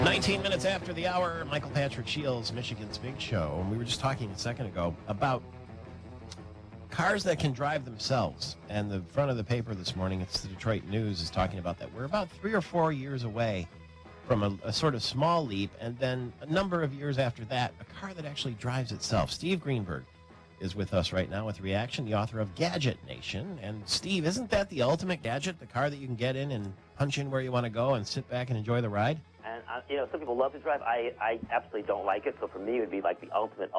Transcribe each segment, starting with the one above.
19 minutes after the hour, Michael Patrick Shiels, Michigan's Big Show. And we were just talking a second ago about cars that can drive themselves. And the front of the paper this morning, it's the Detroit News, is talking about that. We're about 3 or 4 years away from a sort of small leap. And then a number of years after that, a car that actually drives itself. Steve Greenburg is with us right now with Reaction, the author of Gadget Nation. And Steve, isn't that the ultimate gadget, the car that you can get in and punch in where you want to go and sit back and enjoy the ride? And, some people love to drive. I absolutely don't like it. So for me, it would be like the ultimate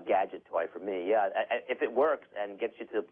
gadget toy for me. Yeah, if it works and gets you to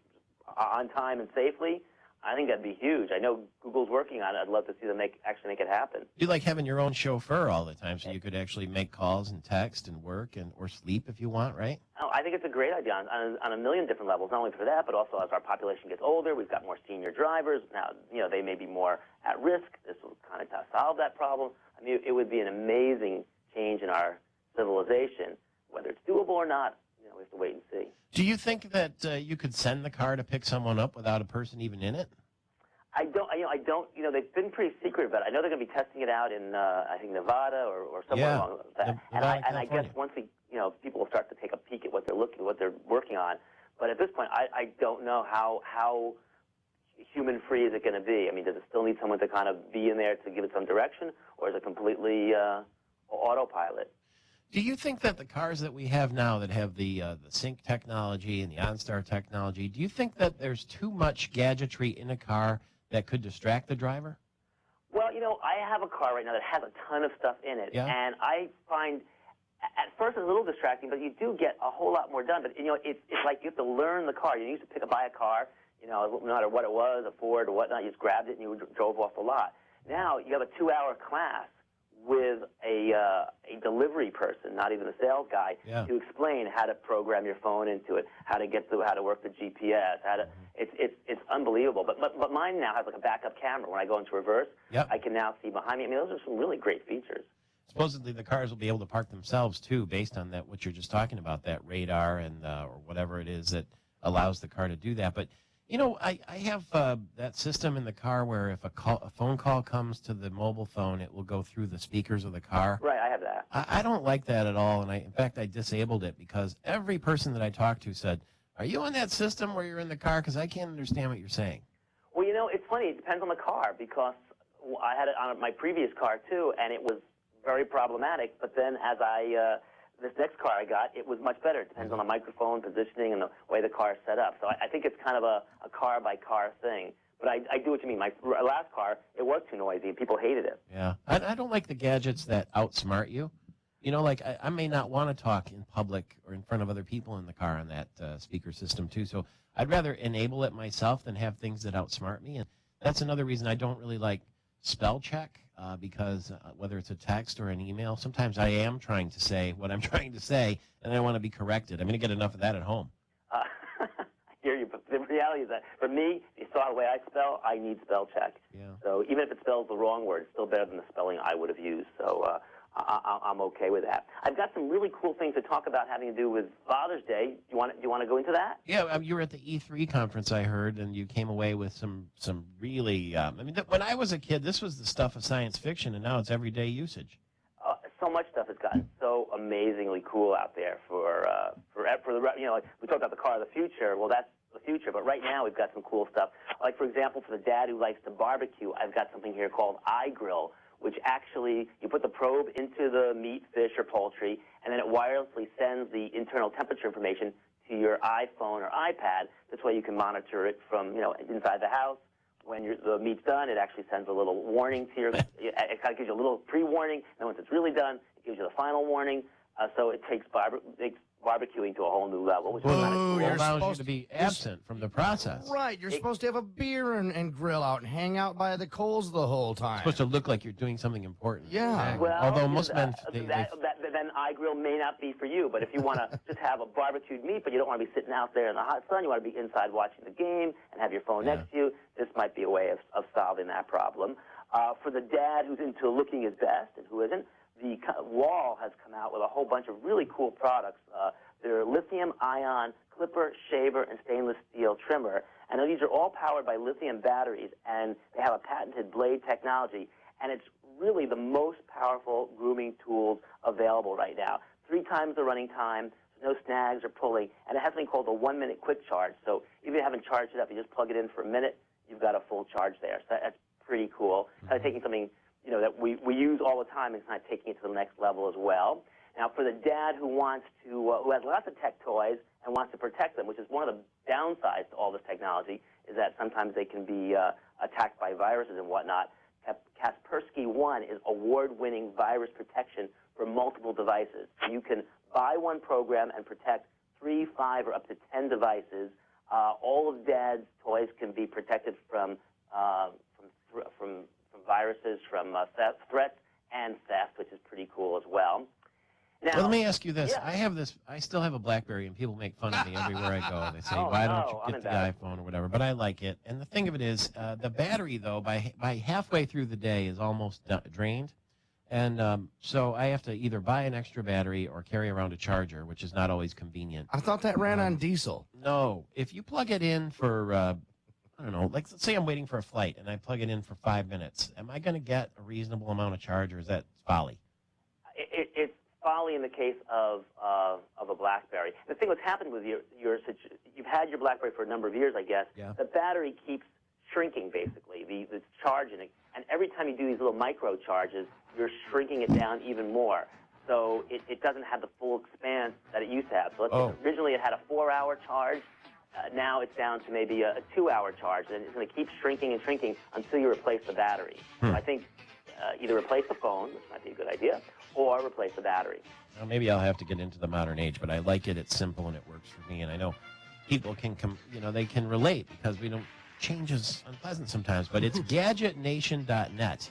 on time and safely, I think that'd be huge. I know Google's working on it. I'd love to see them actually make it happen. You like having your own chauffeur all the time, so you could actually make calls and text and work or sleep if you want, right? Oh, I think it's a great idea on a million different levels. Not only for that, but also as our population gets older, we've got more senior drivers. Now, they may be more at risk. This will kind of solve that problem. I mean, it would be an amazing change in our civilization. Whether it's doable or not, we have to wait and see. Do you think that you could send the car to pick someone up without a person even in it? I don't. They've been pretty secret about it. I know they're going to be testing it out in, I think, Nevada or somewhere along that. And I guess once people will start to take a peek at what they're working on. But at this point, I don't know how human free is it going to be. I mean, does it still need someone to kind of be in there to give it some direction, or is it completely autopilot? Do you think that the cars that we have now that have the sync technology and the OnStar technology, do you think that there's too much gadgetry in a car that could distract the driver? Well, I have a car right now that has a ton of stuff in it, and I find at first it's a little distracting, but you do get a whole lot more done. But it's like you have to learn the car. You used to buy a car, no matter what it was, a Ford or whatnot, you just grabbed it and you drove off the lot. Now you have a 2-hour class with a delivery person, not even a sales guy, to explain how to program your phone into it, how to work the GPS, it's unbelievable. But mine now has like a backup camera. When I go into reverse, I can now see behind me. I mean, those are some really great features. Supposedly the cars will be able to park themselves too, based on that what you're just talking about, that radar and or whatever it is that allows the car to do that. But I have that system in the car where if a phone call comes to the mobile phone, it will go through the speakers of the car. Right, I have that. I don't like that at all, and in fact, I disabled it because every person that I talked to said, "Are you on that system where you're in the car? Because I can't understand what you're saying." Well, it's funny. It depends on the car because I had it on my previous car too, and it was very problematic. But then as this next car I got, it was much better. It depends on the microphone positioning and the way the car is set up. So I think it's kind of a car-by-car thing. But I do what you mean. My last car, it was too noisy, and people hated it. Yeah. I don't like the gadgets that outsmart you. Like I may not want to talk in public or in front of other people in the car on that speaker system, too. So I'd rather enable it myself than have things that outsmart me. And that's another reason I don't really like spell check. Because whether it's a text or an email, sometimes I am trying to say what I'm trying to say, and I want to be corrected. I'm going to get enough of that at home. I hear you, but the reality is that for me, you saw the way I spell, I need spell check. Yeah. So even if it spells the wrong word, it's still better than the spelling I would have used. So I'm okay with that. I've got some really cool things to talk about having to do with Father's Day. Do you want to go into that? Yeah, you were at the E3 conference, I heard, and you came away with some really. When I was a kid, this was the stuff of science fiction, and now it's everyday usage. So much stuff has gotten so amazingly cool out there for the like we talked about the car of the future. Well, that's the future, but right now we've got some cool stuff. Like for example, for the dad who likes to barbecue, I've got something here called iGrill, which actually, you put the probe into the meat, fish, or poultry, and then it wirelessly sends the internal temperature information to your iPhone or iPad. This way you can monitor it from, inside the house. When the meat's done, it actually sends a little warning to it kind of gives you a little pre-warning, and once it's really done, it gives you the final warning. So it takes barbecuing to a whole new level, which is kind of cool. It allows you to be absent from the process. Right. You're supposed to have a beer and grill out and hang out by the coals the whole time. It's supposed to look like you're doing something important. Yeah. Well, although most men... then iGrill may not be for you, but if you want to just have a barbecued meat, but you don't want to be sitting out there in the hot sun, you want to be inside watching the game and have your phone next to you, this might be a way of solving that problem. For the dad who's into looking his best and who isn't, the Wall has come out with a whole bunch of really cool products. They're lithium-ion clipper, shaver, and stainless steel trimmer. And these are all powered by lithium batteries, and they have a patented blade technology. and it's really the most powerful grooming tools available right now. 3 times the running time, no snags or pulling, and it has something called a 1-minute quick charge. So if you haven't charged it up, you just plug it in for a minute, you've got a full charge there. So that's pretty cool. Kind of taking something, you know, that we use all the time and kind of taking it to the next level as well. Now, for the dad who wants to, who has lots of tech toys and wants to protect them, which is one of the downsides to all this technology, is that sometimes they can be attacked by viruses and whatnot. Kaspersky One is award-winning virus protection for multiple devices. You can buy one program and protect 3, 5, or up to 10 devices. All of Dad's toys can be protected from viruses, from threats and theft, which is pretty cool as well. Now, well, let me ask you this. Yeah. I still have a BlackBerry, and people make fun of me everywhere I go. They say, Oh, why no, don't you get the iPhone or whatever? But I like it. And the thing of it is, the battery, though, by halfway through the day is almost drained. And so I have to either buy an extra battery or carry around a charger, which is not always convenient. I thought that ran on diesel. No. If you plug it in for, I don't know, like let's say I'm waiting for a flight, and I plug it in for 5 minutes, am I going to get a reasonable amount of charge, or is that folly? It's folly in the case of a BlackBerry. The thing that's happened with you've had your BlackBerry for a number of years, I guess. Yeah. The battery keeps shrinking, basically, the charge in it. And every time you do these little micro charges, you're shrinking it down even more. So it doesn't have the full expanse that it used to have. So let's say originally it had a 4-hour charge. Now it's down to maybe a 2-hour charge. And it's going to keep shrinking and shrinking until you replace the battery. So I think either replace the phone, which might be a good idea, or replace the battery. Well, maybe I'll have to get into the modern age, but I like it. It's simple and it works for me. And I know people can they can relate because change is unpleasant sometimes. But it's gadgetnation.net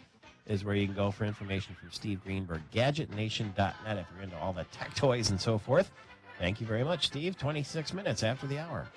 is where you can go for information from Steve Greenburg. Gadgetnation.net if you're into all the tech toys and so forth. Thank you very much, Steve. 26 minutes after the hour.